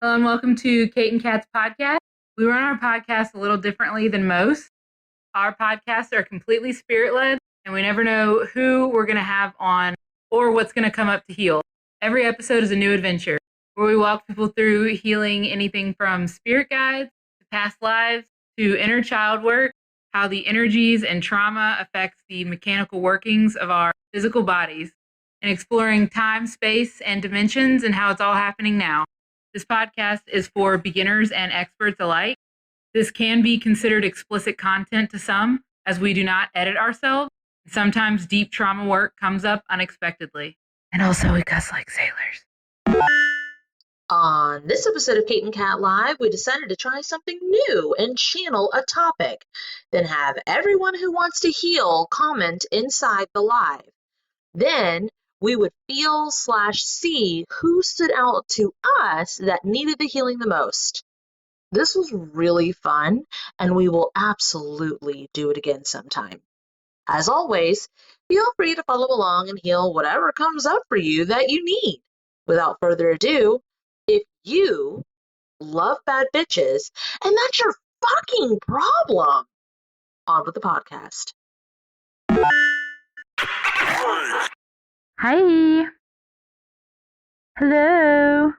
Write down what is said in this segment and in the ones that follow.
Hello and welcome to Kate and Kat's podcast. We run our podcast a little differently than most. Our podcasts are completely spirit-led, and we never know who we're going to have on or what's going to come up to heal. Every episode is a new adventure where we walk people through healing anything from spirit guides to past lives to inner child work, how the energies and trauma affects the mechanical workings of our physical bodies, and exploring time, space, and dimensions and how it's all happening now. This podcast is for beginners and experts alike. This can be considered explicit content to some, as we do not edit ourselves. Sometimes deep trauma work comes up unexpectedly. And also, we cuss like sailors. On this episode of Kate and Kat Live, we decided to try something new and channel a topic, then have everyone who wants to heal comment inside the live. Then we would feel/see who stood out to us that needed the healing the most. This was really fun, and we will absolutely do it again sometime. As always, feel free to follow along and heal whatever comes up for you that you need. Without further ado, if you love bad bitches, and that's your fucking problem, on with the podcast. Hi. Hello.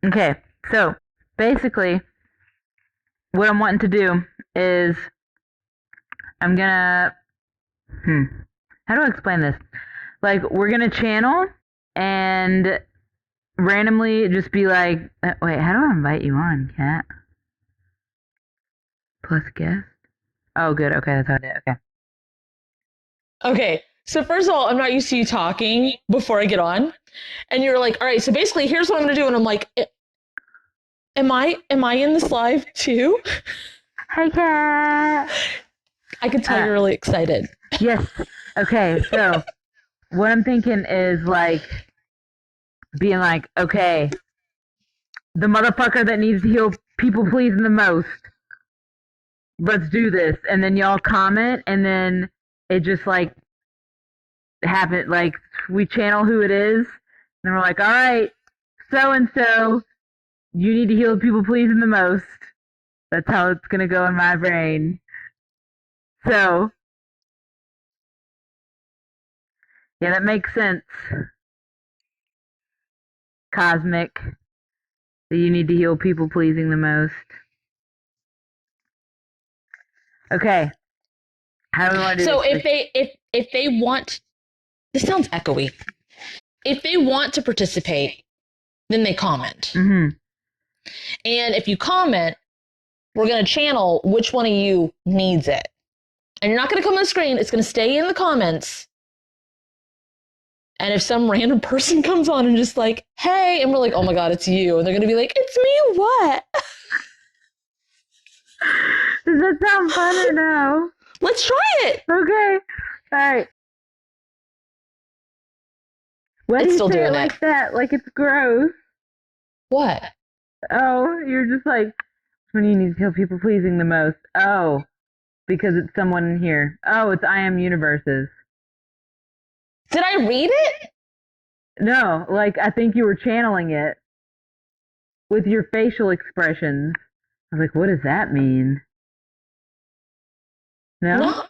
Okay, so basically, what I'm wanting to do is I'm gonna, how do I explain this? Like, we're gonna channel and randomly just be like, wait, how do I invite you on, Kat? Plus guest? Oh, good. Okay, that's how I did it. Okay. Okay, so first of all, I'm not used to you talking before I get on. And you're like, all right, so basically here's what I'm gonna do. And I'm like, am I in this live too? Hi, Kat. I can tell you're really excited. Yes. Okay, so what I'm thinking is like being like, okay, the motherfucker that needs to heal people pleasing the most. Let's do this. And then y'all comment, and then it just like happen, like we channel who it is, and we're like, all right, so and so, you need to heal people pleasing the most. That's how it's gonna go in my brain. So yeah, that makes sense. Cosmic, that you need to heal people pleasing the most. Okay. How do we want to do So this? if they want, this sounds echoey. If they want to participate, then they comment. Mm-hmm. And if you comment, we're gonna channel which one of you needs it. And you're not gonna come on the screen, it's gonna stay in the comments. And if some random person comes on and just like, hey, and we're like, oh my God, it's you. And they're gonna be like, it's me, what? Does that sound fun or no? Let's try it. Okay. All right. Why It's do you still say it doing like it. that? Like it's gross. What? Oh, you're just like, when you need to heal people pleasing the most. Oh, because it's someone in here. Oh, it's I Am Universes. Did I read it? No, like I think you were channeling it with your facial expressions. I was like, what does that mean? No?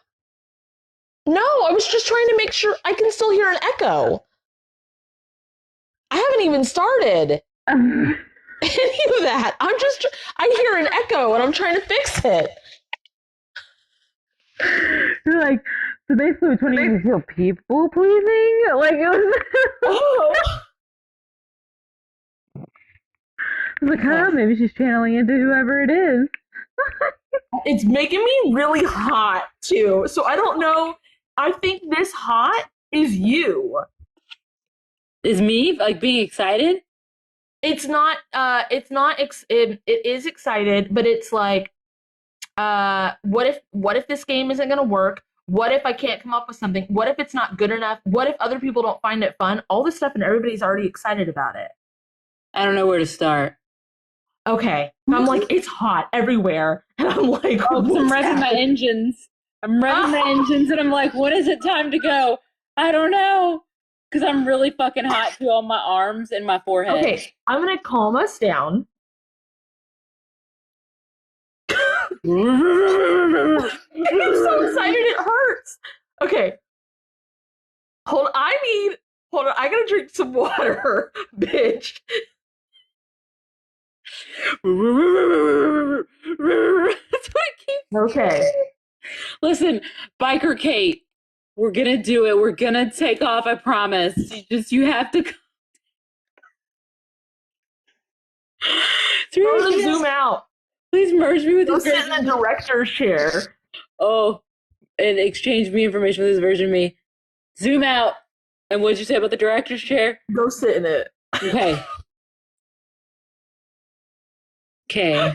No, I was just trying to make sure I can still hear an echo. I haven't even started any of that. I hear an echo and I'm trying to fix it. You're like, so basically which one do you feel people pleasing? Like it was Oh. I was like, huh, maybe she's channeling into whoever it is. It's making me really hot too. So I don't know. I think this hot is you. Is me like being excited? It is excited, but it's like, what if this game isn't gonna work? What if I can't come up with something? What if it's not good enough? What if other people don't find it fun? All this stuff and everybody's already excited about it. I don't know where to start. Okay. I'm like, it's hot everywhere. And I'm like, I'm revving my engines. I'm revving my engines and I'm like, when is it time to go? I don't know. because I'm really fucking hot too on my arms and my forehead. Okay, I'm gonna calm us down. I'm so excited it hurts. Okay. Hold on, I gotta drink some water, bitch. That's what it keeps Okay. Listen, Biker Kate, we're gonna do it. We're gonna take off, I promise. You have to zoom out. Please merge me with Go this sit version. in the director's chair. Oh, and exchange me information with this version of me. Zoom out. And what did you say about the director's chair? Go sit in it. Okay. Okay.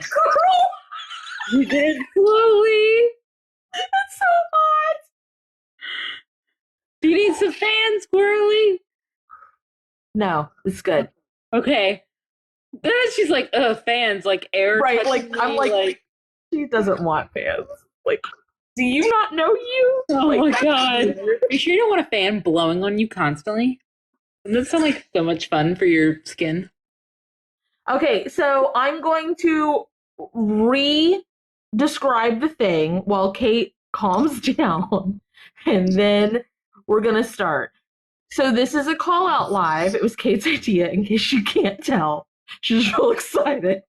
You did it slowly. That's so hot. Do you need some fans, Squirrely? No, it's good. Okay. Then she's like, fans, like air. Right, like, I'm like, she doesn't want fans. Like, do you not know you? Oh like, my god. Are you sure you don't want a fan blowing on you constantly? Doesn't that sound like so much fun for your skin? Okay, so I'm going to re-describe the thing while Kate calms down, and then we're gonna start. So this is a call out live. It was Kate's idea, in case you can't tell. She's real excited.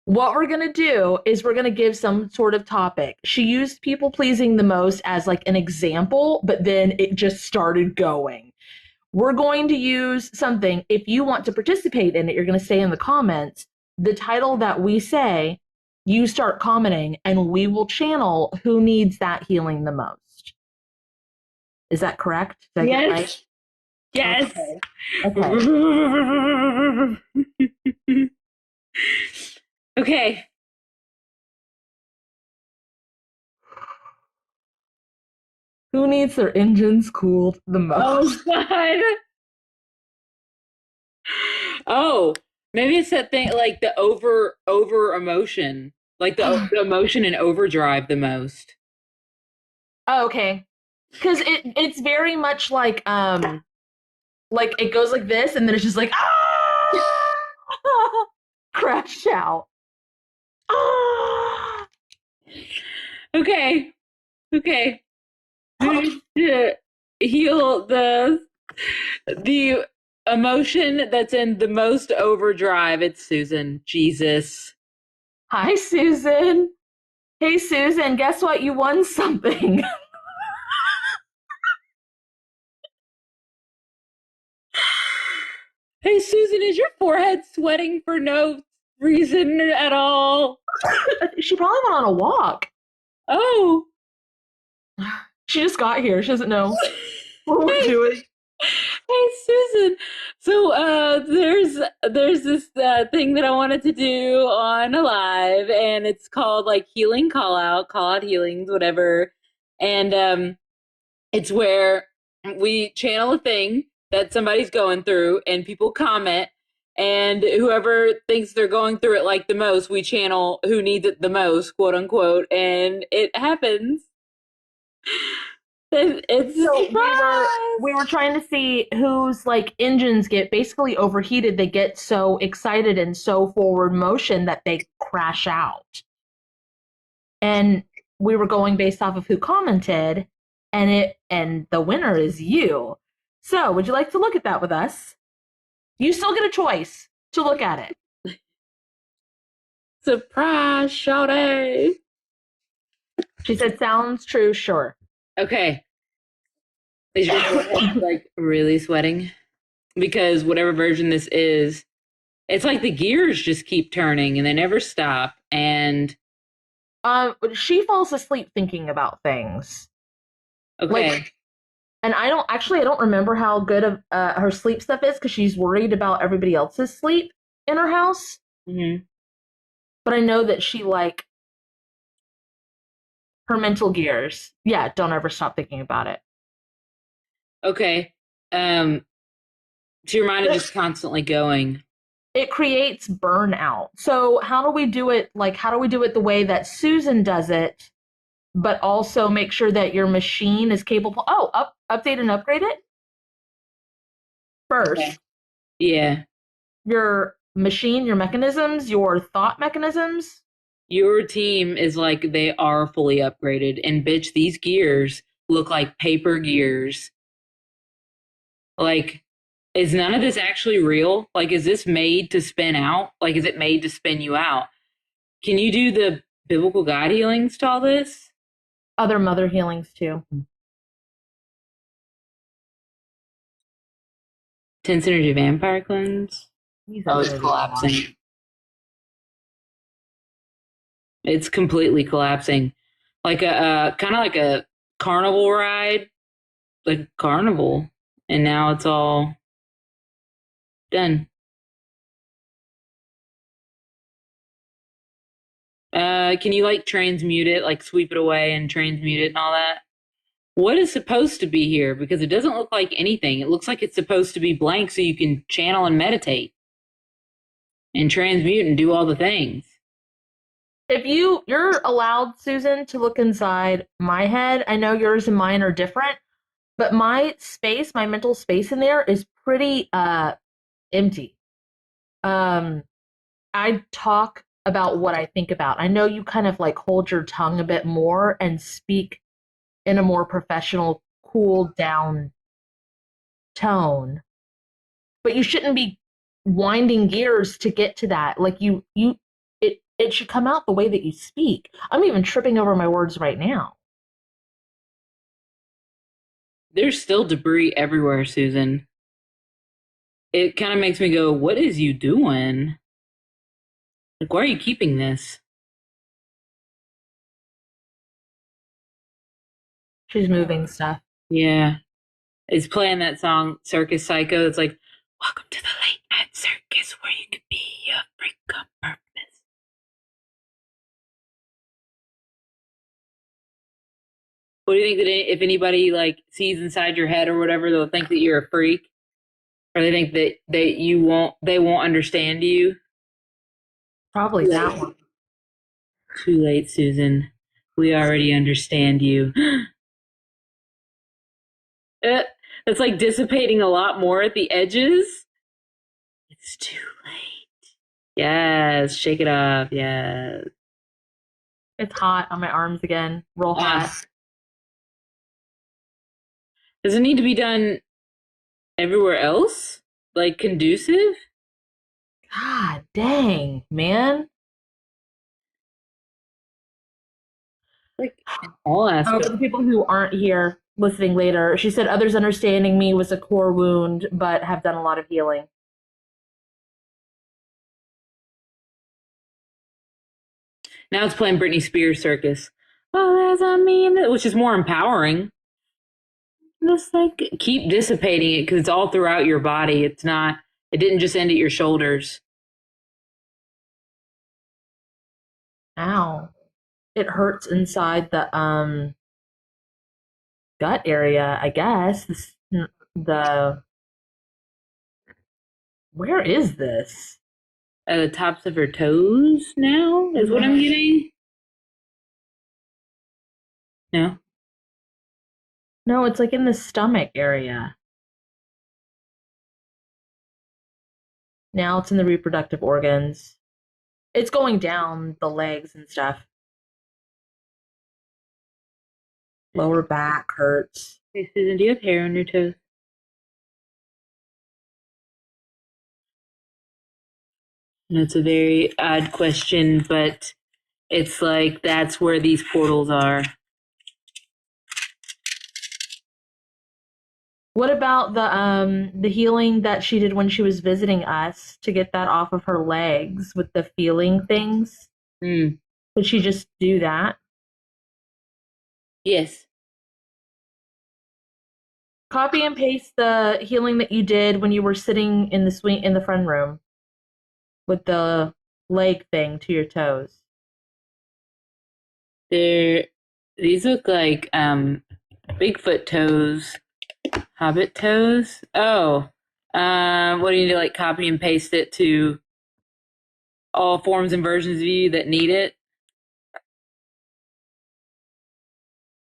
What we're going to do is we're going to give some sort of topic. She used people pleasing the most as like an example, but then it just started going. We're going to use something. If you want to participate in it, you're going to say in the comments the title that we say, you start commenting, and we will channel who needs that healing the most. Is that correct? Did I get it right? Yes. Okay. Okay. Who needs their engines cooled the most? Oh, God. Oh, maybe it's that thing, like the over emotion, like the emotion in overdrive the most. Oh, okay. Because it's very much like it goes like this, and then it's just like crash out. Okay. To heal the emotion that's in the most overdrive, it's Susan. Jesus. Hi, Susan. Hey, Susan, guess what? You won something. Hey, Susan, is your forehead sweating for no reason at all? She probably went on a walk. Oh. She just got here. She doesn't know what we're doing. Hey, Susan. So there's this thing that I wanted to do on a live, and it's called like healing call out healings, whatever. And it's where we channel a thing that somebody's going through, and people comment, and whoever thinks they're going through it like the most, we channel who needs it the most, quote unquote, and it happens. It's so we were trying to see whose like engines get basically overheated. They get so excited and so forward motion that they crash out. And we were going based off of who commented, and the winner is you. So would you like to look at that with us? You still get a choice to look at it. Surprise, shawty. She said, sounds true, sure. Okay. Is your forehead like really sweating? Because whatever version this is, it's like the gears just keep turning and they never stop. And she falls asleep thinking about things. Okay. And I don't remember how good of her sleep stuff is, because she's worried about everybody else's sleep in her house. Mm-hmm. But I know that she like her mental gears. Yeah, don't ever stop thinking about it. Okay. So your mind is just constantly going. It creates burnout. So how do we do it? Like, how do we do it the way that Susan does it, but also make sure that your machine is capable. Oh, update and upgrade it first. Okay. Yeah. Your machine, your mechanisms, your thought mechanisms. Your team is like they are fully upgraded. And bitch, these gears look like paper gears. Like, is none of this actually real? Like, is this made to spin out? Like, is it made to spin you out? Can you do the biblical guide healings to all this? Other mother healings too. 10 synergy vampire cleanse? Oh, it's collapsing. It's completely collapsing. Like a kind of like a carnival ride, like a carnival, and now it's all done. Can you like transmute it, like sweep it away and transmute it and all that? What is supposed to be here? Because it doesn't look like anything. It looks like it's supposed to be blank so you can channel and meditate and transmute and do all the things. If you're allowed, Susan, to look inside my head. I know yours and mine are different, but my space, my mental space in there is pretty empty. I talk about what I think about. I know you kind of like hold your tongue a bit more and speak in a more professional, cool down tone. But you shouldn't be winding gears to get to that. Like it should come out the way that you speak. I'm even tripping over my words right now. There's still debris everywhere, Susan. It kind of makes me go, what is you doing? Like, why are you keeping this? She's moving stuff. Yeah. It's playing that song, Circus Psycho. It's like, welcome to the late night circus where you can be a freak on purpose. What do you think that if anybody like sees inside your head or whatever, they'll think that you're a freak? Or they think that they won't understand you? Probably that one. Too late, Susan. We already understand you. It's like dissipating a lot more at the edges. It's too late. Yes, shake it off. Yes. It's hot on my arms again. Real hot. Does it need to be done everywhere else? Like conducive? God dang, man. Like all aspects. For the people who aren't here listening later, she said others understanding me was a core wound, but have done a lot of healing. Now it's playing Britney Spears Circus. Oh, that's on me, which is more empowering. Just like keep dissipating it because it's all throughout your body. It didn't just end at your shoulders. Ow. It hurts inside the gut area, I guess. Where is this? At the tops of her toes now is what I'm getting. No. No, it's like in the stomach area. Now it's in the reproductive organs. It's going down the legs and stuff. Lower back hurts. Hey, Susan, do you have hair on your toes? No, it's a very odd question, but it's like that's where these portals are. What about the healing that she did when she was visiting us to get that off of her legs with the feeling things? Did she just do that? Yes. Copy and paste the healing that you did when you were sitting in the swing in the friend room with the leg thing to your toes. These look like Bigfoot toes. Hobbit toes? Oh. What do you do, like copy and paste it to all forms and versions of you that need it?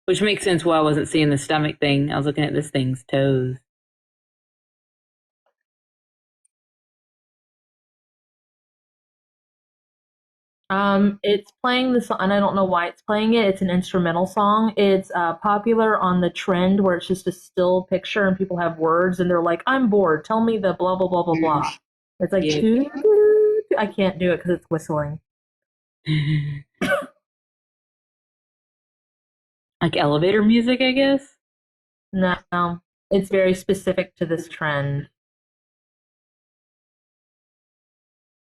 Which makes sense why I wasn't seeing the stomach thing. I was looking at this thing's toes. It's playing the song, and I don't know why it's playing it. It's an instrumental song. It's popular on the trend where it's just a still picture and people have words and they're like, "I'm bored. Tell me the blah blah blah blah blah." It's like, Yeah. I can't do it because it's whistling. Like elevator music, I guess? No, it's very specific to this trend.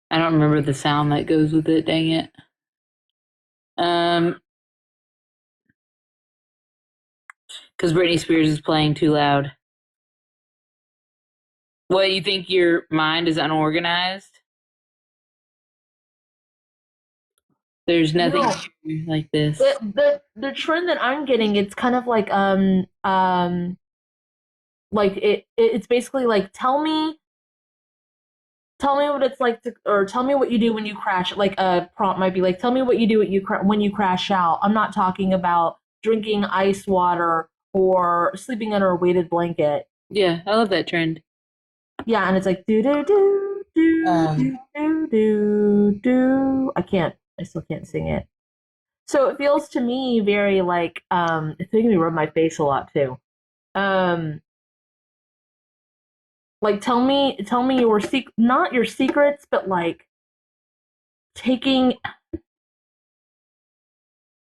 I don't remember the sound that goes with it, dang it. Because Britney Spears is playing too loud. What, you think your mind is unorganized? There's nothing like this. The trend that I'm getting, it's kind of like it's basically like tell me what it's like to, or tell me what you do when you crash. Like a prompt might be like, tell me what you do when you crash out. I'm not talking about drinking ice water or sleeping under a weighted blanket. Yeah, I love that trend. Yeah, and it's like do do do do do do do. I still can't sing it. So it feels to me very like it's making me rub my face a lot too. Like tell me your not your secrets, but like taking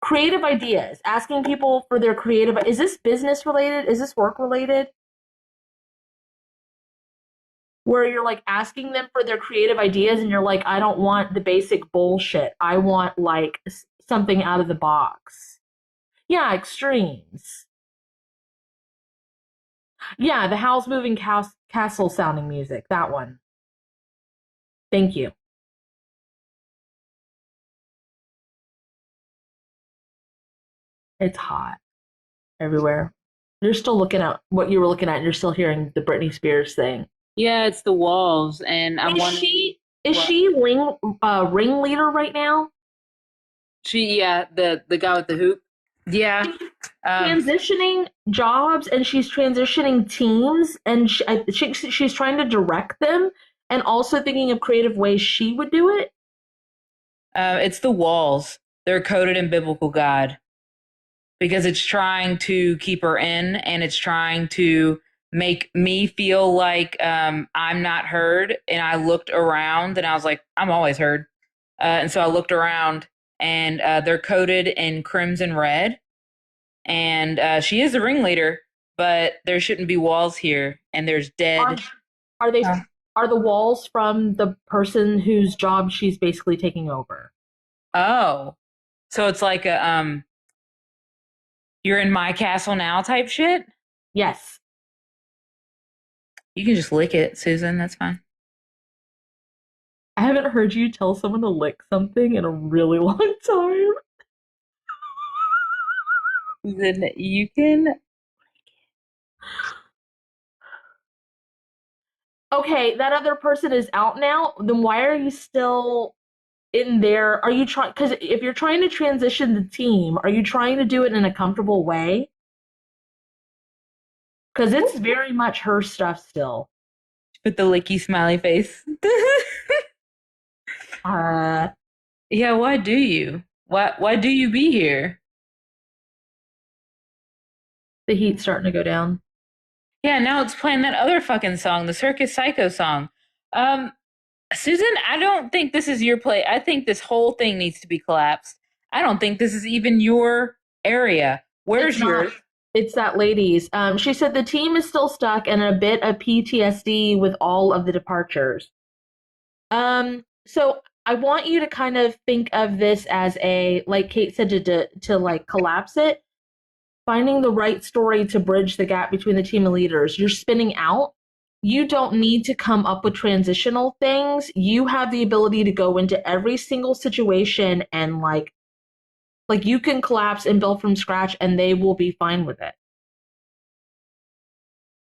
creative ideas, asking people for their creative. Is this business related? Is this work related? Where you're like asking them for their creative ideas and you're like, I don't want the basic bullshit. I want like something out of the box. Yeah, extremes. Yeah, the house moving castle sounding music. That one. Thank you. It's hot everywhere. You're still looking at what you were looking at, and you're still hearing the Britney Spears thing. Yeah, it's the walls, and I'm wondering. Is she ringleader right now? The guy with the hoop. Yeah. Transitioning jobs, and she's transitioning teams, and she's trying to direct them, and also thinking of creative ways she would do it. It's the walls. They're coded in biblical God because it's trying to keep her in, and it's trying to make me feel like I'm not heard. And I looked around and I was like, I'm always heard. And so I looked around and they're coded in crimson red. And she is the ringleader, but there shouldn't be walls here. And there's dead. Are they? Are the walls from the person whose job she's basically taking over? Oh, so it's like a you're in my castle now type shit? Yes. You can just lick it, Susan. That's fine. I haven't heard you tell someone to lick something in a really long time. Then you can. Okay, that other person is out now. Then why are you still in there? Are you trying? Because if you're trying to transition the team, are you trying to do it in a comfortable way? Because it's very much her stuff still. Put the licky smiley face. Yeah, why do you? Why do you be here? The heat's starting to go down. Yeah, now it's playing that other fucking song, the Circus Psycho song. Susan, I don't think this is your play. I think this whole thing needs to be collapsed. I don't think this is even your area. Where's yours? It's that lady's. She said the team is still stuck and a bit of PTSD with all of the departures. So I want you to kind of think of this as a, like Kate said, to like collapse it, finding the right story to bridge the gap between the team and leaders. You're spinning out. You don't need to come up with transitional things. You have the ability to go into every single situation and like you can collapse and build from scratch and they will be fine with it.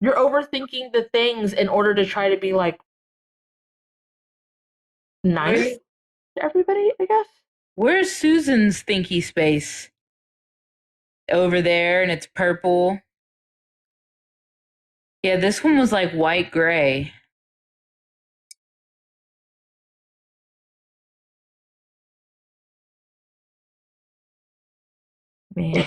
You're overthinking the things in order to try to be like nice to everybody, I guess. Where's Susan's thinky space? over there and it's purple. Yeah, this one was like white gray. Man.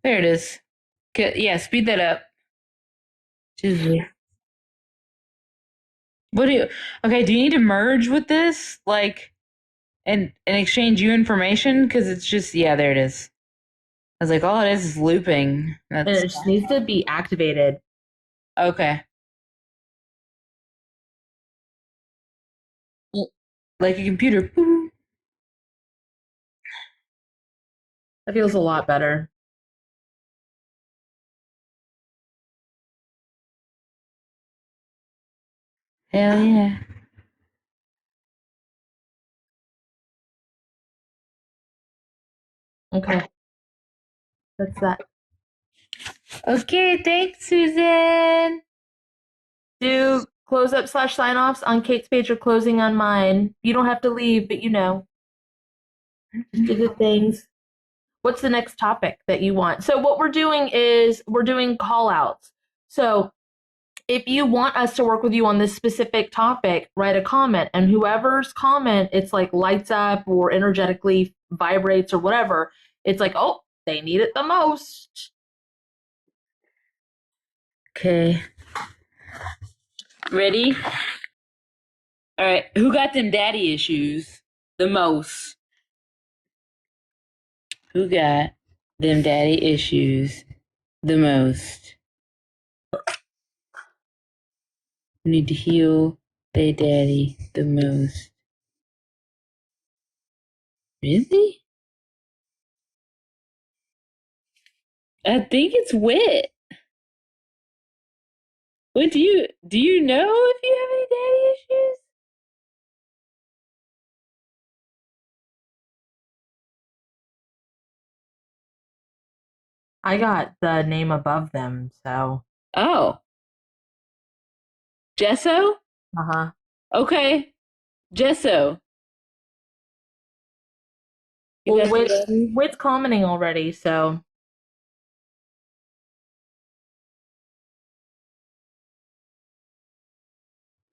There it is. Yeah, speed that up. What do you? Okay, do you need to merge with this, like, and exchange you information? Because it's just there it is. I was like, all it is looping. And it just needs to be activated. Okay. Like a computer. Boop. That feels a lot better. Hell yeah. Okay. That's that. Okay, thanks, Susan. Do close up / sign offs on Kate's page or closing on mine. You don't have to leave, but just do the things. What's the next topic that you want? So what we're doing is we're doing call outs. So if you want us to work with you on this specific topic, write a comment, and whoever's comment, it's like lights up or energetically vibrates or whatever. It's like, oh, they need it the most. Okay. Ready? All right. Who got them daddy issues the most? Who got them daddy issues the most? Who need to heal their daddy the most? Really? I think it's wit. What do you know if you have any daddy issues? I got the name above them, so. Oh. Gesso? Uh-huh. Okay. Gesso. Well, Wit's commenting already, so.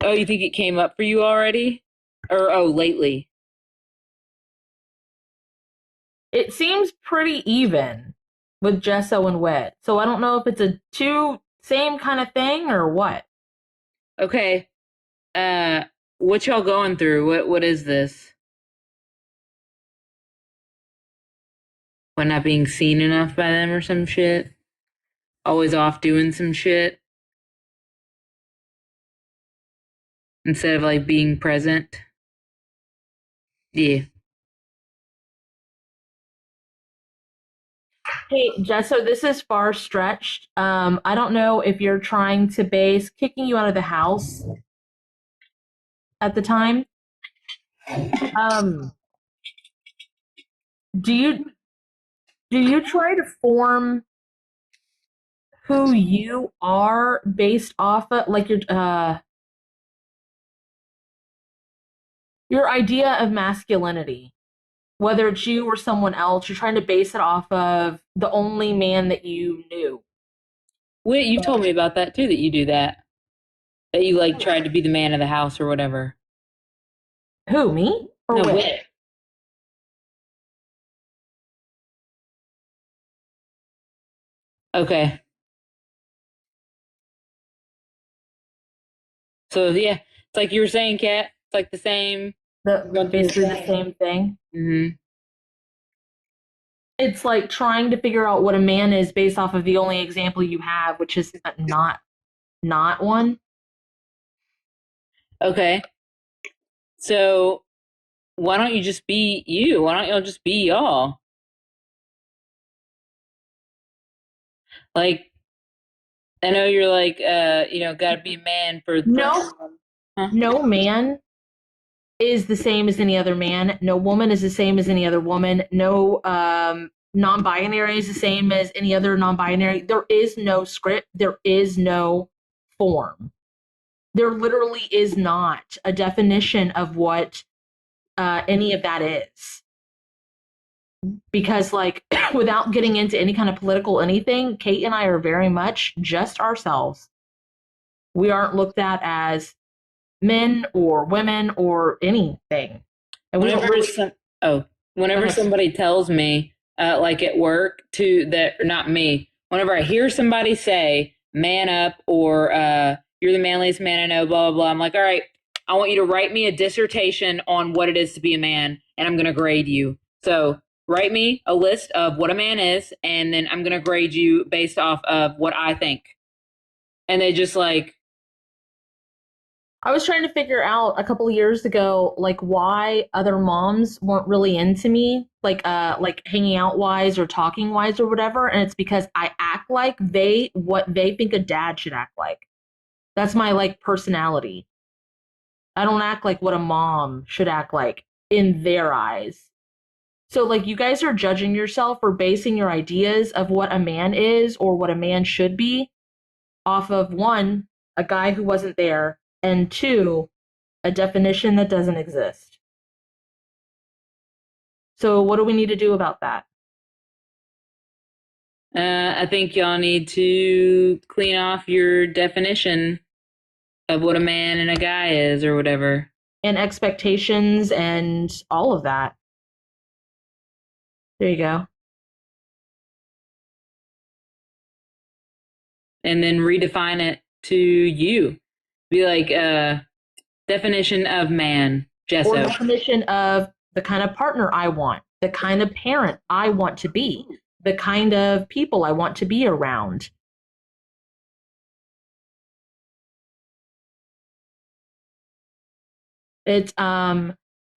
Oh, you think it came up for you already? Or lately? It seems pretty even with Gesso and Wit. So I don't know if it's a two same kind of thing or what. Okay. What y'all going through? What is this? What, not being seen enough by them or some shit? Always off doing some shit? Instead of like being present? Yeah. Hey, Gesso, this is far stretched. I don't know if you're trying to base kicking you out of the house at the time. Do you try to form who you are based off of like your idea of masculinity? Whether it's you or someone else, you're trying to base it off of the only man that you knew. Wait, you told me about that too, that you do that. That you like tried to be the man of the house or whatever. Who, me? Or No, Wit? Wit. Okay. So yeah, it's like you were saying, Kat. It's like the same. Basically the same thing. Mm-hmm. It's like trying to figure out what a man is based off of the only example you have, which is not one. Okay. So why don't you just be you? Why don't y'all just be y'all? Like, I know you're like, gotta be a man for No, Huh? no man is the same as any other man. No woman is the same as any other woman. No non-binary is the same as any other non-binary. There is no script. There is no form. There literally is not a definition of what any of that is. Because, like, without getting into any kind of political anything, Kate and I are very much just ourselves. We aren't looked at as men or women or anything. And we Whenever whenever somebody tells me, like at work, not me. Whenever I hear somebody say "man up" or "you're the manliest man I know," blah blah blah, I'm like, all right, I want you to write me a dissertation on what it is to be a man, and I'm going to grade you. So write me a list of what a man is, and then I'm going to grade you based off of what I think. And they just like. I was trying to figure out a couple of years ago, like, why other moms weren't really into me, like hanging out wise or talking wise or whatever. And it's because I act like what they think a dad should act like. That's my, like, personality. I don't act like what a mom should act like in their eyes. So, like, you guys are judging yourself or basing your ideas of what a man is or what a man should be off of, one, a guy who wasn't there, and two, a definition that doesn't exist. So what do we need to do about that? I think y'all need to clean off your definition of what a man and a guy is or whatever. And expectations and all of that. There you go. And then redefine it to you. Be like, definition of man, Jesso. Or definition of the kind of partner I want, the kind of parent I want to be, the kind of people I want to be around. It's, I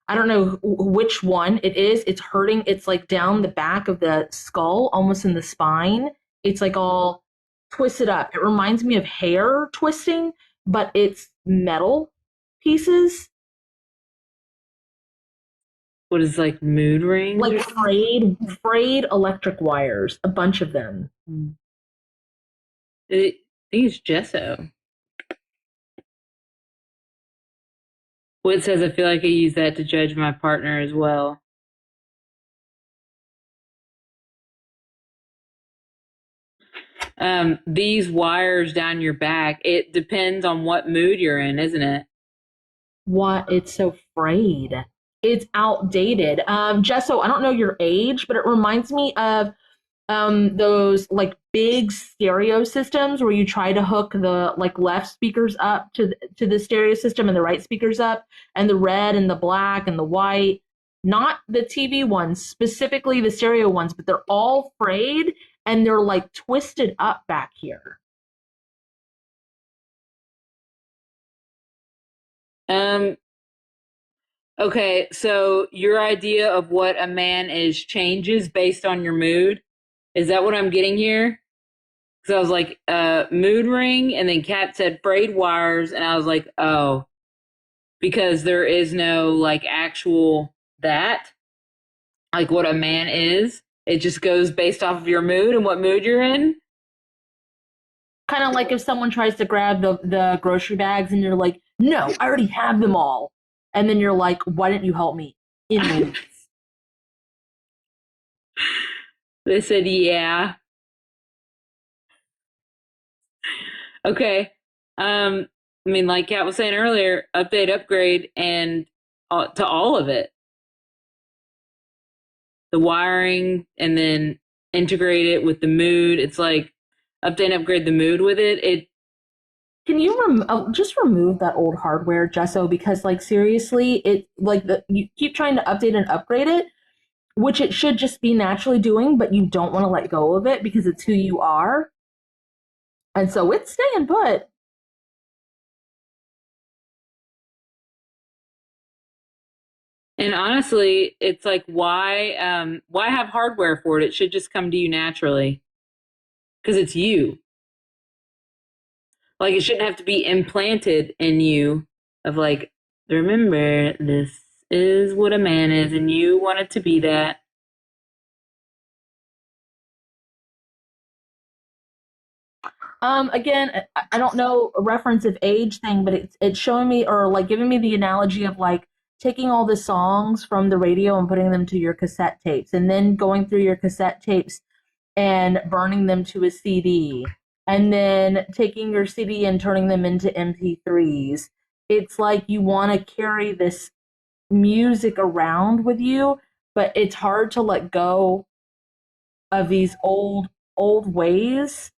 don't know which one it is. It's hurting. It's like down the back of the skull, almost in the spine. It's like all twisted up. It reminds me of hair twisting, but it's metal pieces. What is, like, mood rings? Like frayed electric wires, a bunch of them. I think it's gesso. Well, it says I feel like I use that to judge my partner as well. These wires down your back, it depends on what mood you're in, isn't it? What? It's so frayed. It's outdated. Gesso, I don't know your age, but it reminds me of those, like, big stereo systems where you try to hook the, like, left speakers up to the stereo system and the right speakers up, and the red and the black and the white. Not the TV ones, specifically the stereo ones, but they're all frayed and they're, like, twisted up back here. Okay, so your idea of what a man is changes based on your mood. Is that what I'm getting here? Because I was like, mood ring, and then Kat said frayed wires, and I was like, oh, because there is no, like, actual that, like what a man is. It just goes based off of your mood and what mood you're in. Kind of like if someone tries to grab the grocery bags and you're like, no, I already have them all. And then you're like, why didn't you help me? In minutes. They said, yeah. Okay. I mean, like Kat was saying earlier, update, upgrade, and to all of it. The wiring, and then integrate it with the mood. It's like update and upgrade the mood with it. Can you just remove that old hardware, Gesso? Because, like, seriously, it, like, you keep trying to update and upgrade it, which it should just be naturally doing, but you don't want to let go of it because it's who you are. And so it's staying put. And honestly, it's like, why have hardware for it? It should just come to you naturally, because it's you. Like, it shouldn't have to be implanted in you of, like, remember, this is what a man is, and you want it to be that. Again, I don't know a reference of age thing, but it's showing me, or, like, giving me the analogy of, like, taking all the songs from the radio and putting them to your cassette tapes, and then going through your cassette tapes and burning them to a CD, and then taking your CD and turning them into MP3s. It's like you want to carry this music around with you, but it's hard to let go of these old ways.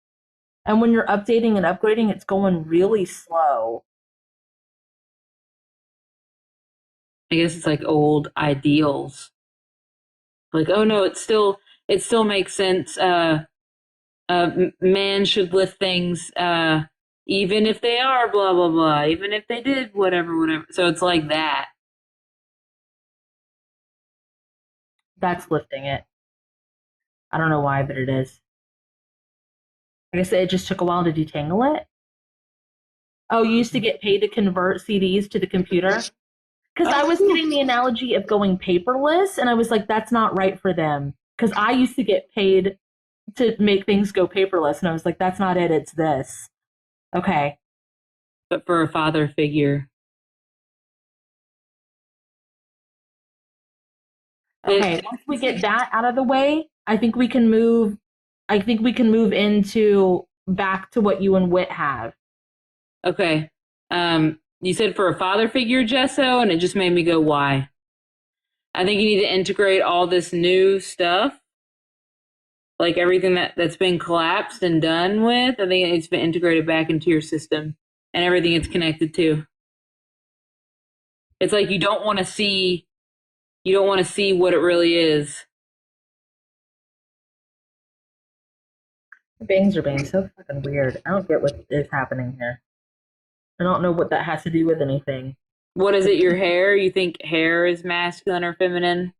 And when you're updating and upgrading, it's going really slow. I guess it's like old ideals. Like, oh no, it still makes sense. Man should lift things, even if they are blah blah blah, even if they did whatever. So it's like that. That's lifting it. I don't know why, but it is. I guess it just took a while to detangle it. Oh, you used to get paid to convert CDs to the computer? Because I was getting the analogy of going paperless, and I was like, that's not right for them. Because I used to get paid to make things go paperless, and I was like, that's not it, it's this. Okay. But for a father figure. Okay, once we get that out of the way, I think we can move into back to what you and Wit have. Okay. You said for a father figure, Jesso, and it just made me go, why? I think you need to integrate all this new stuff, like everything that's been collapsed and done with. I think it's been integrated back into your system and everything it's connected to. It's like you don't want to see what it really is. Bangs are being so fucking weird. I don't get what is happening here. I don't know what that has to do with anything. What is it, your hair? You think hair is masculine or feminine?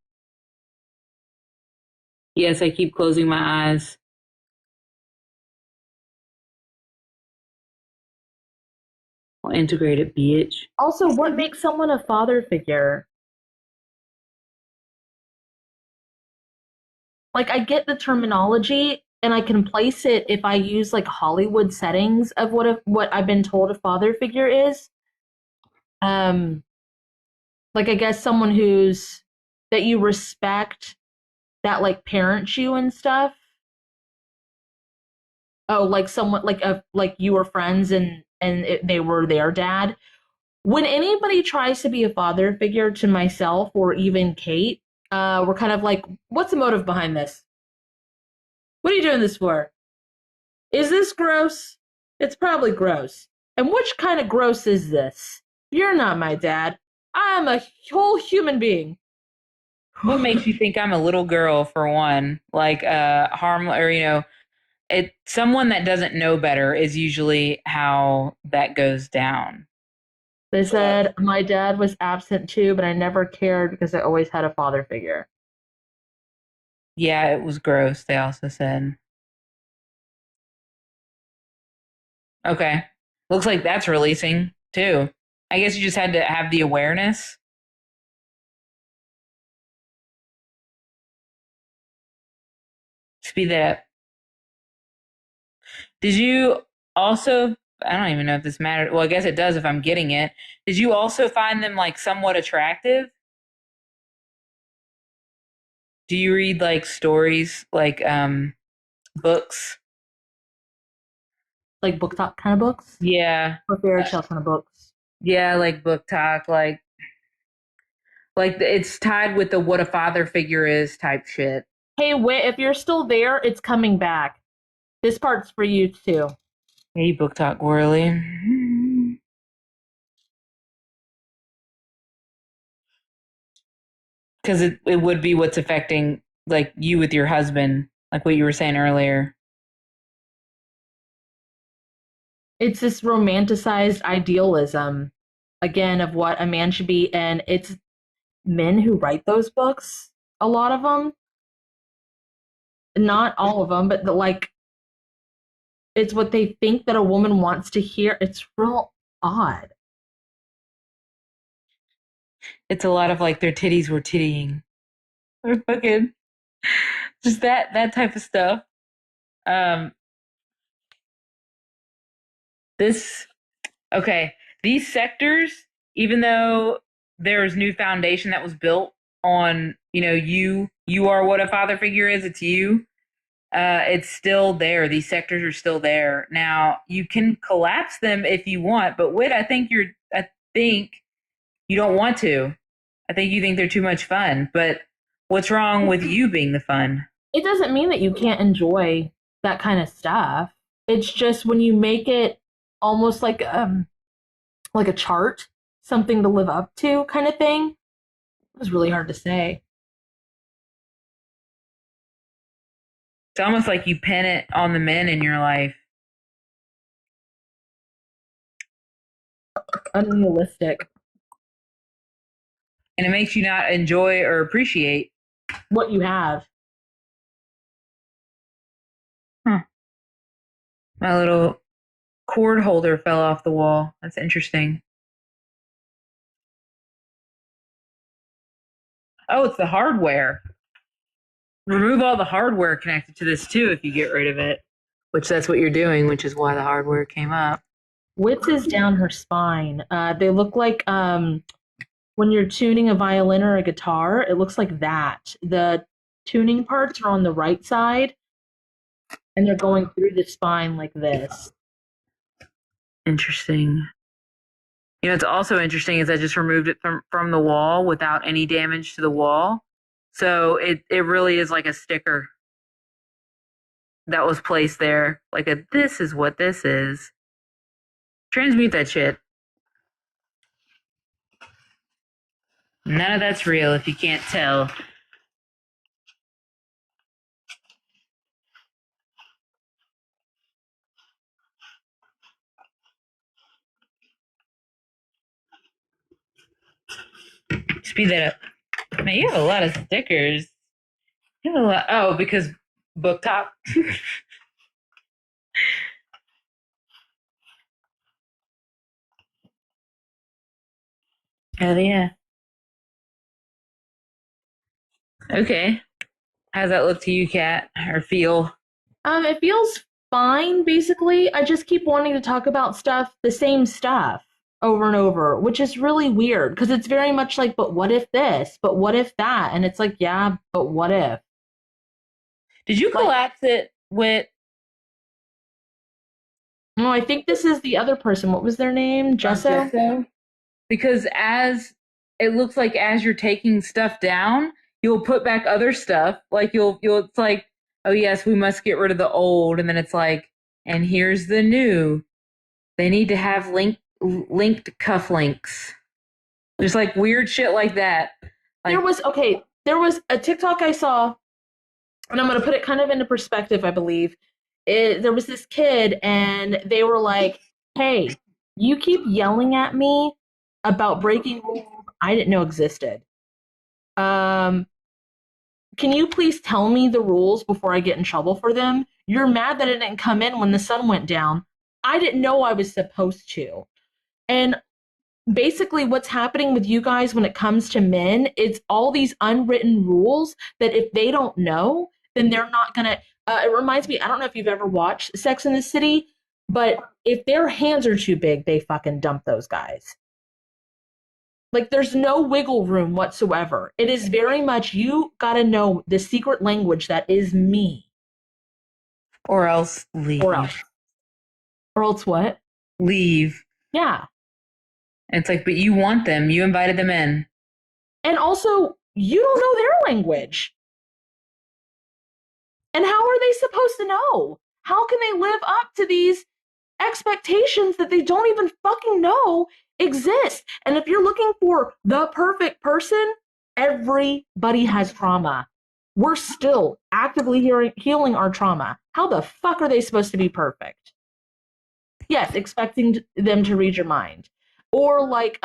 Yes, I keep closing my eyes. I'll integrate it, bitch. Also, what makes someone a father figure? Like, I get the terminology, and I can place it if I use like Hollywood settings of what I've been told a father figure is. Like, I guess someone that you respect, that like parents you and stuff. Oh, like someone like you were friends and they were their dad. When anybody tries to be a father figure to myself or even Kate, we're kind of like, what's the motive behind this? What are you doing this for? Is this gross? It's probably gross. And which kind of gross is this? You're not my dad. I'm a whole human being. What makes you think I'm a little girl, for one? Like harmless, or someone that doesn't know better is usually how that goes down. They said my dad was absent too, but I never cared because I always had a father figure. Yeah, it was gross, they also said. Okay. Looks like that's releasing too. I guess you just had to have the awareness. Speed that up. Did you also, I don't even know if this mattered. Well, I guess it does if I'm getting it. Did you also find them like somewhat attractive? Do you read like stories, like books? Like book talk kind of books? Yeah. Or fairy tale kind of books? Yeah, like book talk, like it's tied with the what a father figure is type shit. Hey, Wit, if you're still there, it's coming back. This part's for you too. Hey, book talk whirly. Because it would be what's affecting like you with your husband, like what you were saying earlier. It's this romanticized idealism, again, of what a man should be, and it's men who write those books, a lot of them. Not all of them, but it's what they think that a woman wants to hear. It's real odd. It's a lot of like their titties were tittying. Or fucking just that type of stuff. Um this okay. These sectors, even though there's new foundation that was built on, you are what a father figure is. It's you. It's still there. These sectors are still there. Now you can collapse them if you want, but I think you don't want to. I think you think they're too much fun, but what's wrong with you being the fun? It doesn't mean that you can't enjoy that kind of stuff. It's just when you make it almost like a chart, something to live up to kind of thing. It was really hard to say. It's almost like you pin it on the men in your life. Unrealistic. And it makes you not enjoy or appreciate what you have. Huh. My little cord holder fell off the wall. That's interesting. Oh, it's the hardware. Remove all the hardware connected to this too if you get rid of it, which that's what you're doing, which is why the hardware came up. Width is down her spine. They look like when you're tuning a violin or a guitar, it looks like that. The tuning parts are on the right side, and they're going through the spine like this. Interesting. It's also interesting is I just removed it from the wall without any damage to the wall. So it really is like a sticker that was placed there. Like this is what this is. Transmute that shit. None of that's real if you can't tell. Speed that up. Man, you have a lot of stickers. You have a lot. Oh, because book top. Hell yeah. Okay. How's that look to you, Kat? Or feel? It feels fine, basically. I just keep wanting to talk about the same stuff over and over, which is really weird because it's very much like, but what if this? But what if that? And it's like, yeah, but what if? Did you collapse it with? No, I think this is the other person. What was their name? Gesso? Because as it looks like as you're taking stuff down, you'll put back other stuff. Like you'll it's like, oh yes, we must get rid of the old, and then it's like, and here's the new. They need to have linked cufflinks. There's like weird shit like that. Like, there was a TikTok I saw, and I'm going to put it kind of into perspective, I believe. There was this kid, and they were like, hey, you keep yelling at me about breaking rules I didn't know existed. Can you please tell me the rules before I get in trouble for them? You're mad that it didn't come in when the sun went down. I didn't know I was supposed to. And basically what's happening with you guys when it comes to men, it's all these unwritten rules that if they don't know, then they're not going to... it reminds me, I don't know if you've ever watched Sex and the City, but if their hands are too big, they fucking dump those guys. Like, there's no wiggle room whatsoever. It is very much, you gotta know the secret language that is me. Or else leave. Or else what? Leave. Yeah. And it's like, but you want them. You invited them in. And also, you don't know their language. And how are they supposed to know? How can they live up to these expectations that they don't even fucking know exist? And if you're looking for the perfect person, everybody has trauma. We're still actively healing our trauma. How the fuck are they supposed to be perfect? Yes, expecting them to read your mind. Or like,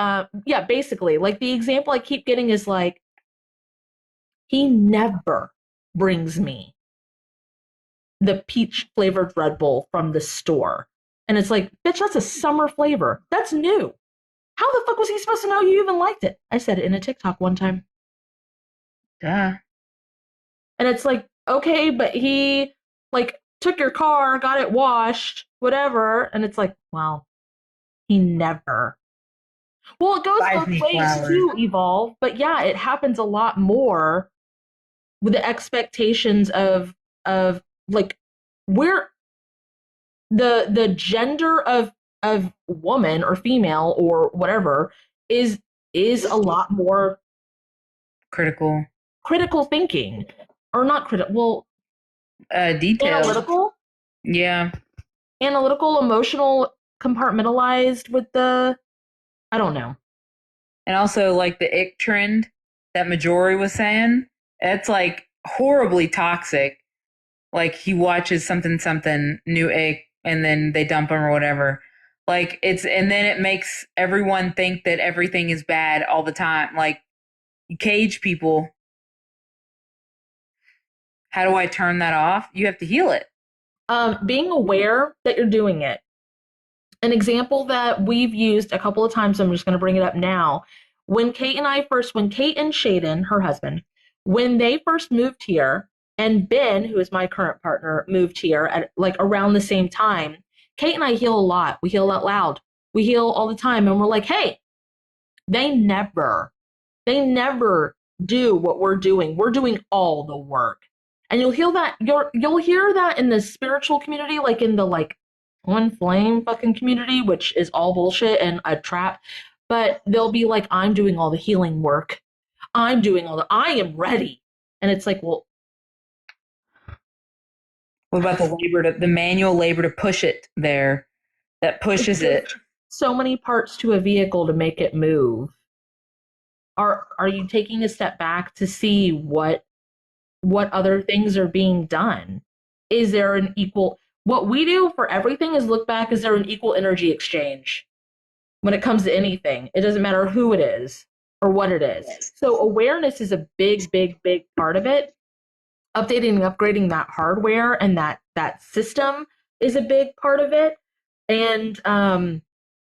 basically, like the example I keep getting is like, he never brings me the peach flavored Red Bull from the store. And it's like, bitch, that's a summer flavor. That's new. How the fuck was he supposed to know you even liked it? I said it in a TikTok one time. Duh. And it's like, okay, but he like took your car, got it washed, whatever. And it's like, wow, he never. Well, it goes buys both me ways flowers. too, Evolve. But yeah, it happens a lot more with the expectations of like where the gender of woman or female or whatever is a lot more critical thinking, or not critical, well, Detailed. Yeah. analytical, emotional, compartmentalized with the, I don't know. And also, like the ick trend that Majori was saying, that's like horribly toxic. Like he watches something new ick, and then they dump him or whatever. Like and then it makes everyone think that everything is bad all the time. Like you cage people. How do I turn that off? You have to heal it. Being aware that you're doing it. An example that we've used a couple of times, I'm just going to bring it up now. When Kate and Shaden, her husband, when they first moved here, and Ben, who is my current partner, moved here at like around the same time, Kate and I heal a lot. We heal out loud. We heal all the time. And we're like, hey, they never do what we're doing. We're doing all the work. And you'll hear that in the spiritual community, like in the like one flame fucking community, which is all bullshit and a trap. But they'll be like, I'm doing all the healing work. I am ready. And it's like, well, what about the manual labor to push it there? That pushes it. So many parts to a vehicle to make it move. Are you taking a step back to see what other things are being done? Is there an equal, what we do for everything is look back, is there an equal energy exchange when it comes to anything? It doesn't matter who it is or what it is. So awareness is a big part of it. Updating and upgrading that hardware and that system is a big part of it. And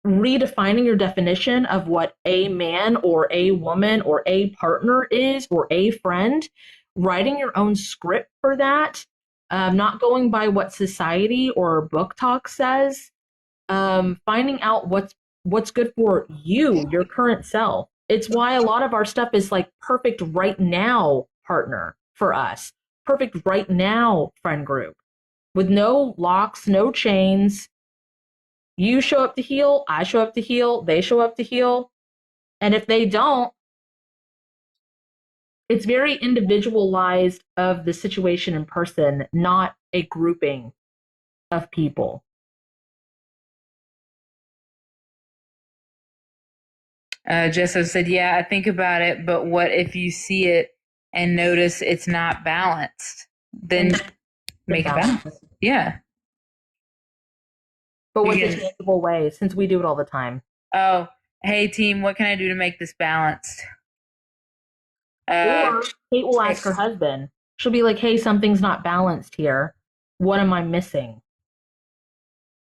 redefining your definition of what a man or a woman or a partner is or a friend, writing your own script for that, not going by what society or book talk says, finding out what's good for you, your current self. It's why a lot of our stuff is like perfect right now partner for us, perfect right now friend group, with no locks, no chains. You show up to heal, I show up to heal, they show up to heal. And if they don't, it's very individualized of the situation in person, not a grouping of people. Jessa said, yeah, I think about it, but what if you see it and notice it's not balanced? Then make it balanced. Yeah. But what's a tangible way, since we do it all the time? Oh, hey team, what can I do to make this balanced? Or Kate will ask her husband. She'll be like, hey, something's not balanced here. What am I missing?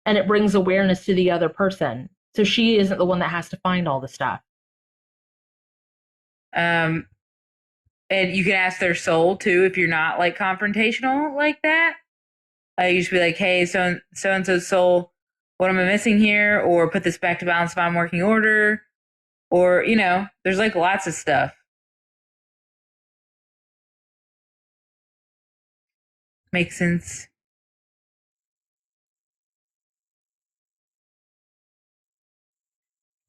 And it brings awareness to the other person. So she isn't the one that has to find all the stuff. And you can ask their soul too if you're not like confrontational like that. You just be like, hey, so and so's soul, what am I missing here? Or put this back to balance if I'm working order. Or, there's like lots of stuff. Makes sense.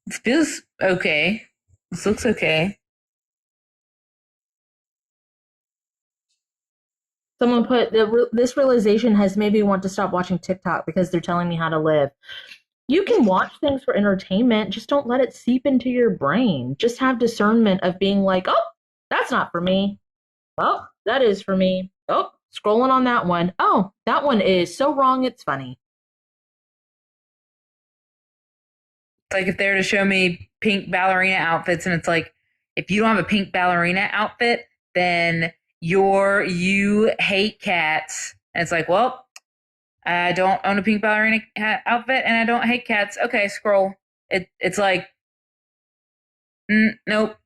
This feels okay. This looks okay. Someone put, this realization has made me want to stop watching TikTok because they're telling me how to live. You can watch things for entertainment, just don't let it seep into your brain. Just have discernment of being like, oh, that's not for me. Oh, that is for me. Oh, scrolling on that one. Oh, that one is so wrong, it's funny. It's like if they were to show me pink ballerina outfits and it's like, if you don't have a pink ballerina outfit, then you hate cats. And it's like, well, I don't own a pink ballerina outfit and I don't hate cats. Okay, scroll. It's like, nope.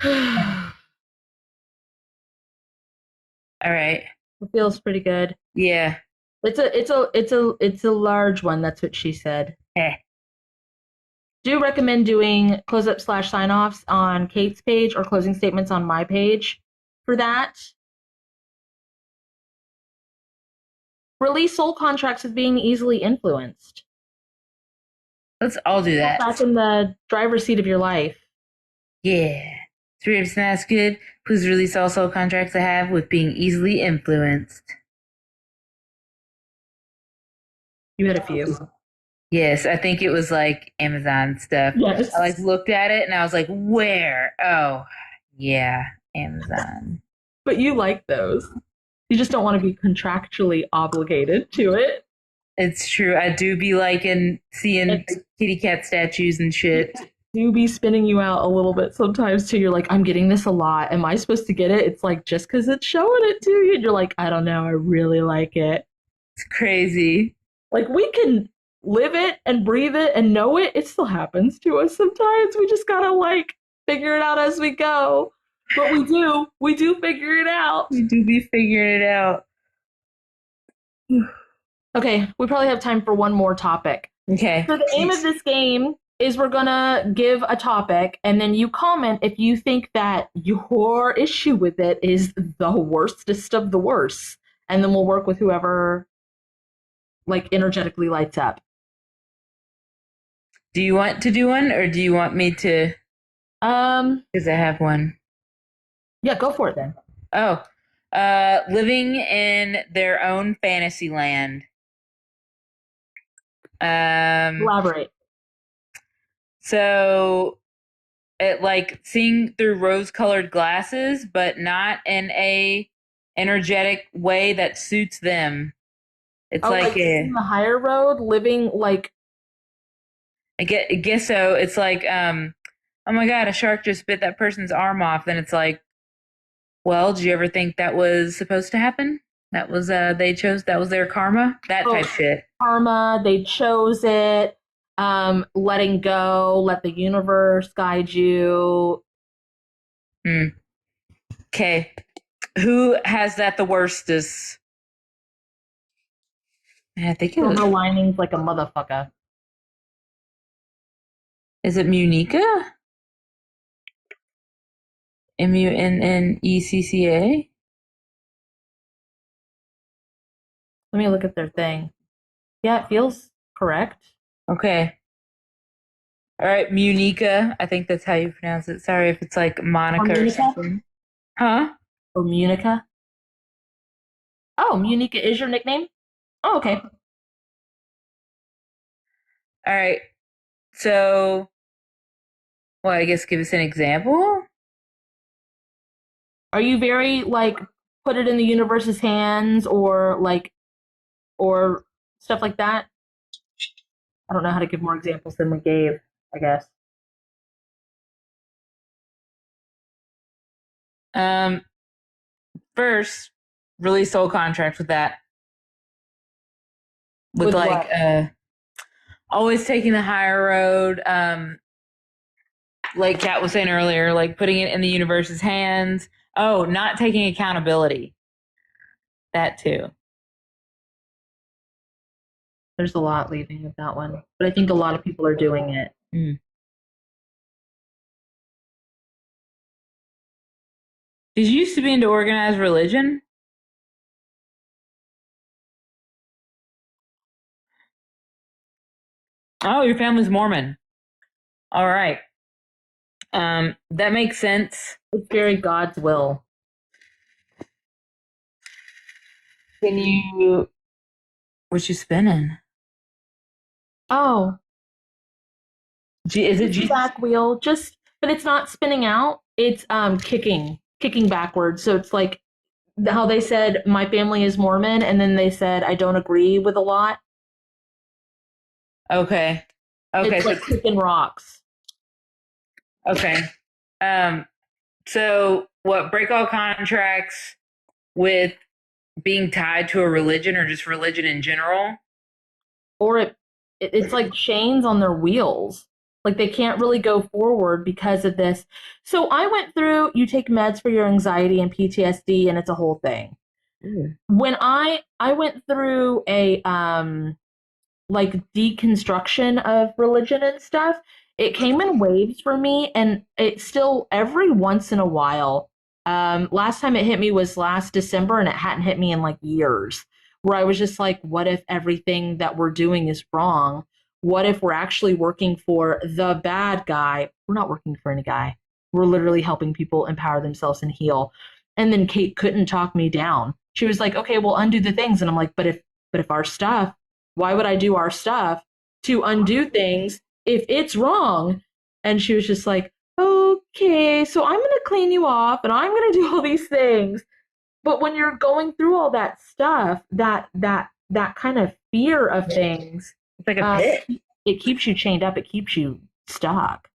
All right. It feels pretty good. Yeah. It's a large one. That's what she said. Eh. Do recommend doing close up / sign offs on Kate's page or closing statements on my page for that. Release soul contracts with being easily influenced. Let's all do that. Back in the driver's seat of your life. Yeah. 3%, that's good. Please release all soul contracts I have with being easily influenced. You had a few. Yes, I think it was like Amazon stuff. Yes. I like looked at it and I was like, where? Oh, yeah, Amazon. But you like those. You just don't want to be contractually obligated to it. It's true. I do be liking seeing kitty cat statues and shit. Do be spinning you out a little bit sometimes too. You're like, I'm getting this a lot. Am I supposed to get it? It's like just because it's showing it to you. And you're like, I don't know. I really like it. It's crazy. Like we can live it and breathe it and know it. It still happens to us sometimes. We just gotta like figure it out as we go. But we do. We do figure it out. We do be figuring it out. Okay, we probably have time for one more topic. Okay. So the aim of this game is we're gonna give a topic and then you comment if you think that your issue with it is the worstest of the worst. And then we'll work with whoever like energetically lights up. Do you want to do one or do you want me to? Because I have one. Yeah, go for it then. Oh, living in their own fantasy land. Elaborate. So, it like seeing through rose-colored glasses, but not in a energetic way that suits them. It's like in the higher road, living like. I guess so. It's like, oh my god, a shark just bit that person's arm off. Then it's like, well, did you ever think that was supposed to happen? That was they chose. That was their karma. That type shit. Karma. They chose it. Letting go. Let the universe guide you. Okay. Who has that the worstest? I think it was. Silver linings like a motherfucker. Is it Munica? Munnecca? Let me look at their thing. Yeah, it feels correct. Okay. All right, Munica. I think that's how you pronounce it. Sorry if it's like Monica or something. Huh? Or Munica? Oh, Munica is your nickname? Oh, okay. All right. So, well, I guess give us an example. Are you very like put it in the universe's hands or stuff like that? I don't know how to give more examples than we gave, I guess. First, release soul contract with that. With like what? Always taking the higher road. Like Kat was saying earlier, like putting it in the universe's hands. Oh, not taking accountability. That too. There's a lot leaving with that one, but I think a lot of people are doing it. Did you used to be into organized religion? Oh, your family's Mormon. All right. That makes sense. It's very God's will. Can you? What you spinning? Oh, Is it Jesus? Back wheel? But it's not spinning out. It's kicking backwards. So it's like how they said my family is Mormon, and then they said I don't agree with a lot. Okay. It's like kicking rocks. Okay. So what? Break all contracts with being tied to a religion or just religion in general? Or it's like chains on their wheels. Like they can't really go forward because of this. So I went through, you take meds for your anxiety and PTSD and it's a whole thing. When I went through a like deconstruction of religion and stuff, it came in waves for me, and it still every once in a while. Last time it hit me was last December, and it hadn't hit me in like years. Where I was just like, what if everything that we're doing is wrong? What if we're actually working for the bad guy? We're not working for any guy. We're literally helping people empower themselves and heal. And then Kate couldn't talk me down. She was like, okay, well, undo the things. And I'm like, but if our stuff, why would I do our stuff to undo things if it's wrong? And she was just like, okay, so I'm going to clean you off and I'm going to do all these things. But when you're going through all that stuff, that kind of fear of things, it's like a pit. It keeps you chained up. It keeps you stuck.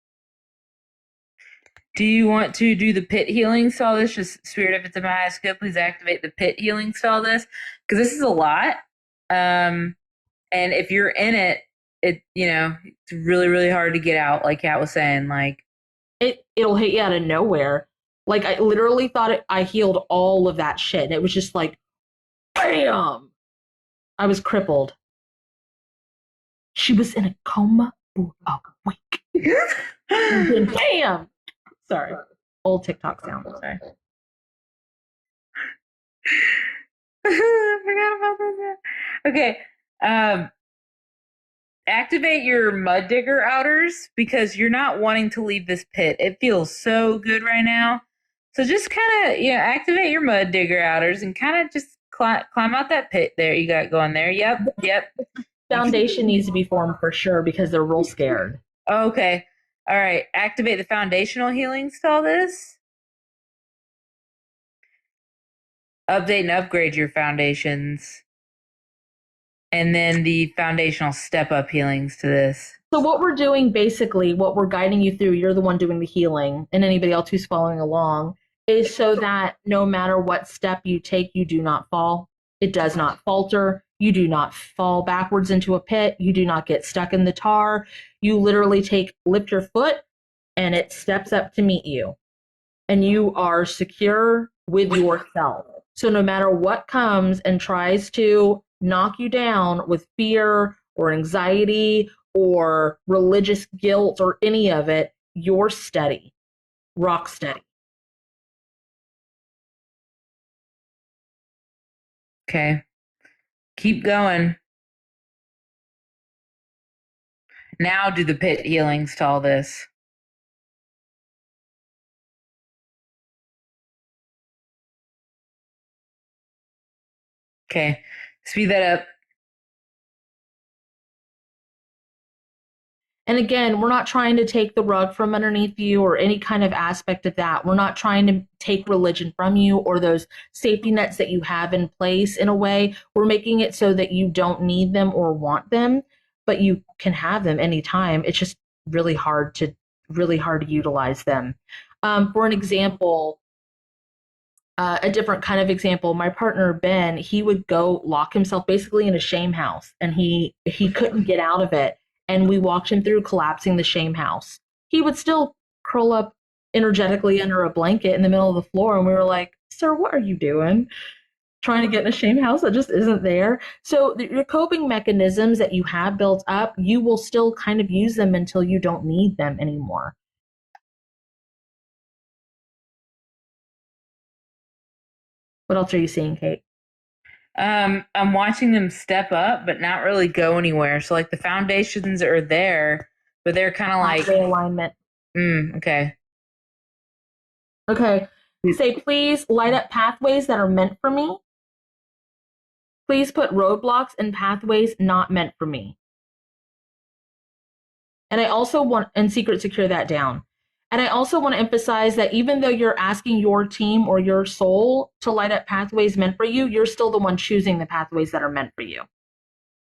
Do you want to do the pit healing style? This just Spirit, if it's in my eyes, go please activate the pit healing style. This because this is a lot. And if you're in it, it's really, really hard to get out. Like Kat was saying, like it'll hit you out of nowhere. Like I literally thought I healed all of that shit, and it was just like, bam! I was crippled. She was in a coma for a week. And then bam! Sorry, old TikTok sound. Sorry. I forgot about that. Okay. Activate your mud digger outers because you're not wanting to leave this pit. It feels so good right now. So just kind of, activate your mud digger outers and kind of just climb out that pit there you got going there. Yep. Foundation needs to be formed for sure because they're real scared. Okay. All right. Activate the foundational healing style this. Update and upgrade your foundations. And then the foundational step-up healings to this. So what we're doing, basically, what we're guiding you through, you're the one doing the healing, and anybody else who's following along, is so that no matter what step you take, you do not fall. It does not falter. You do not fall backwards into a pit. You do not get stuck in the tar. You literally lift your foot, and it steps up to meet you. And you are secure with yourself. So no matter what comes and tries to knock you down with fear or anxiety or religious guilt or any of it, you're steady, rock steady. Okay. Keep going. Now do the pit healings to all this. Okay. Speed that up. And again, we're not trying to take the rug from underneath you or any kind of aspect of that. We're not trying to take religion from you or those safety nets that you have in place in a way. We're making it so that you don't need them or want them, but you can have them anytime. It's just really hard to utilize them. For an example, a different kind of example, my partner Ben, he would go lock himself basically in a shame house, and he couldn't get out of it. And we walked him through collapsing the shame house. He would still curl up energetically under a blanket in the middle of the floor, and we were like, "Sir, what are you doing? Trying to get in a shame house that just isn't there?" So your coping mechanisms that you have built up, you will still kind of use them until you don't need them anymore. What else are you seeing, Kate? I'm watching them step up, but not really go anywhere. So like the foundations are there, but they're kind of like Pathway alignment. Okay. Okay. Say, please light up pathways that are meant for me. Please put roadblocks in pathways not meant for me. And I also want, and secret secure that down. And I also want to emphasize that even though you're asking your team or your soul to light up pathways meant for you, you're still the one choosing the pathways that are meant for you.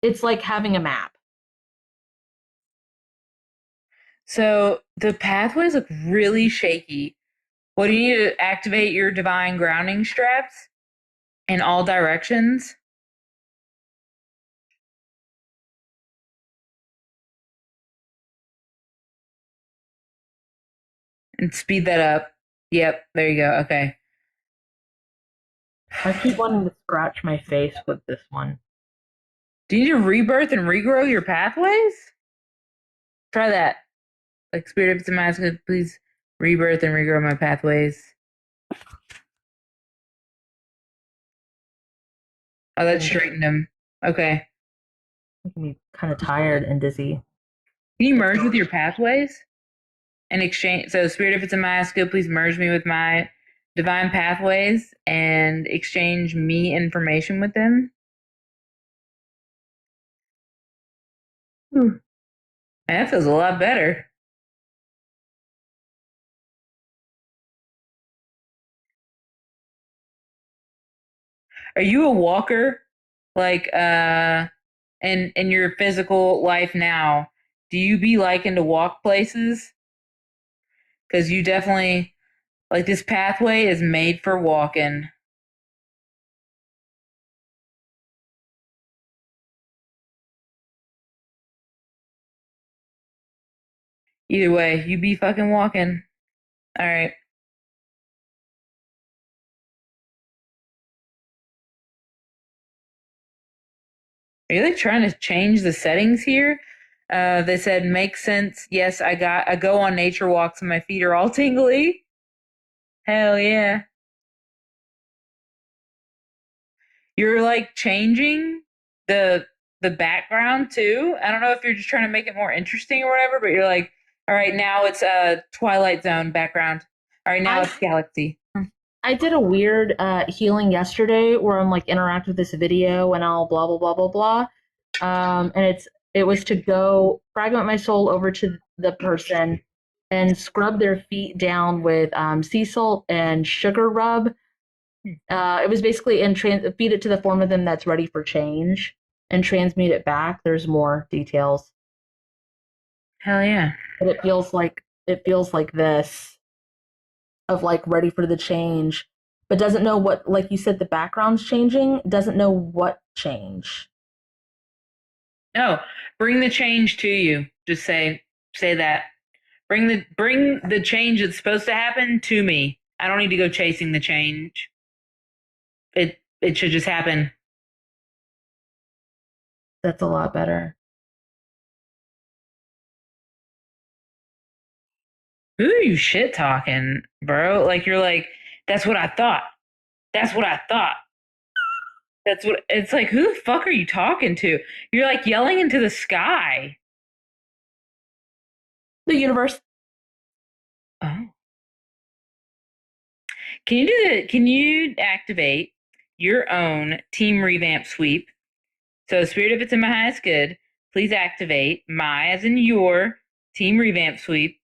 It's like having a map. So the pathways look really shaky. What do you need to activate your divine grounding straps in all directions? And speed that up. Yep, there you go. Okay. I keep wanting to scratch my face with this one. Do you need to rebirth and regrow your pathways? Try that. Like, Spirit, if it's a mask, please rebirth and regrow my pathways. Oh, that straightened them. Okay. Making me kind of tired and dizzy. Can you merge with your pathways? And exchange. So, Spirit, if it's a mask, please merge me with my divine pathways and exchange me information with them. And that feels a lot better. Are you a walker? Like, in your physical life now, do you be liking to walk places? Because you definitely, like, this pathway is made for walking. Either way, you be fucking walking. All right. Are you like trying to change the settings here? They said make sense. Yes, I go on nature walks and my feet are all tingly. Hell yeah. You're like changing the background too. I don't know if you're just trying to make it more interesting or whatever, but you're like, all right, now it's a Twilight Zone background. All right, now it's Galaxy. I did a weird healing yesterday where I'm like interact with this video and I'll blah blah blah blah blah. And it was to go fragment my soul over to the person and scrub their feet down with sea salt and sugar rub. It was basically feed it to the form of them that's ready for change and transmute it back. There's more details. Hell yeah. But it feels like this of like ready for the change, but doesn't know what, like you said, the background's changing, doesn't know what change. No, bring the change to you. Just say that. Bring the change that's supposed to happen to me. I don't need to go chasing the change. It should just happen. That's a lot better. Who are you shit talking, bro? Like you're like, that's what I thought. That's what I thought. That's what it's like. Who the fuck are you talking to? You're like yelling into the sky. The universe. Oh. Can you activate your own team revamp sweep? So, Spirit, if it's in my highest good, please activate my, as in your, team revamp sweep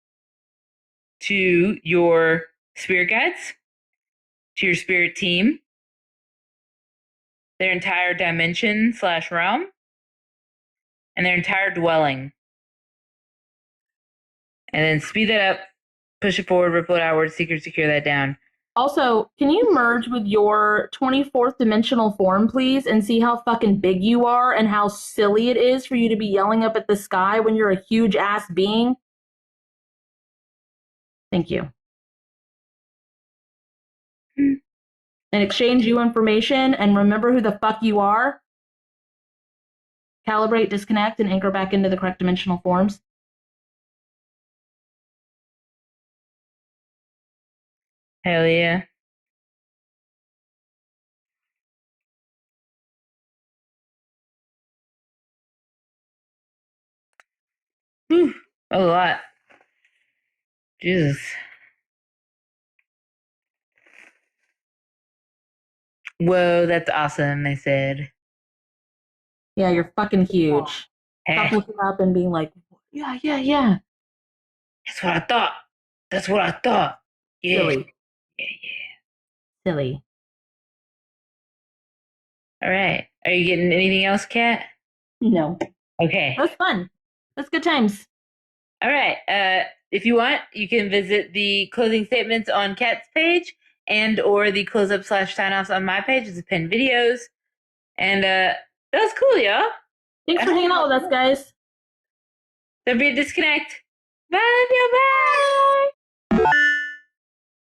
to your spirit guides, to your spirit team, their entire dimension / realm, and their entire dwelling. And then speed that up, push it forward, ripple it outward, secure that down. Also, can you merge with your 24th dimensional form, please, and see how fucking big you are and how silly it is for you to be yelling up at the sky when you're a huge ass being? Thank you. And exchange you information and remember who the fuck you are. Calibrate, disconnect, and anchor back into the correct dimensional forms. Hell yeah. Whew, a lot. Jesus. Whoa, that's awesome, they said. Yeah, you're fucking huge. Stop looking up and being like, yeah. That's what I thought. That's what I thought. Yeah. Silly. Yeah. Silly. All right. Are you getting anything else, Kat? No. Okay. That's fun. That's good times. All right. If you want, you can visit the closing statements on Kat's page and or the close up / sign offs on my page. It's a pinned videos. And that was cool, y'all. Thanks for hanging out with us, guys. Don't be a disconnect. Bye, bye.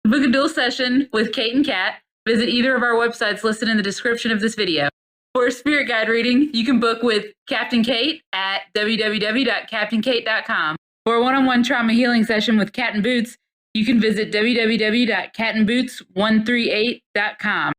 Book a dual session with Kate and Kat. Visit either of our websites listed in the description of this video. For a spirit guide reading, you can book with Captain Kate at www.captainkate.com. For a one-on-one trauma healing session with Cat and Boots, you can visit www.catandboots138.com.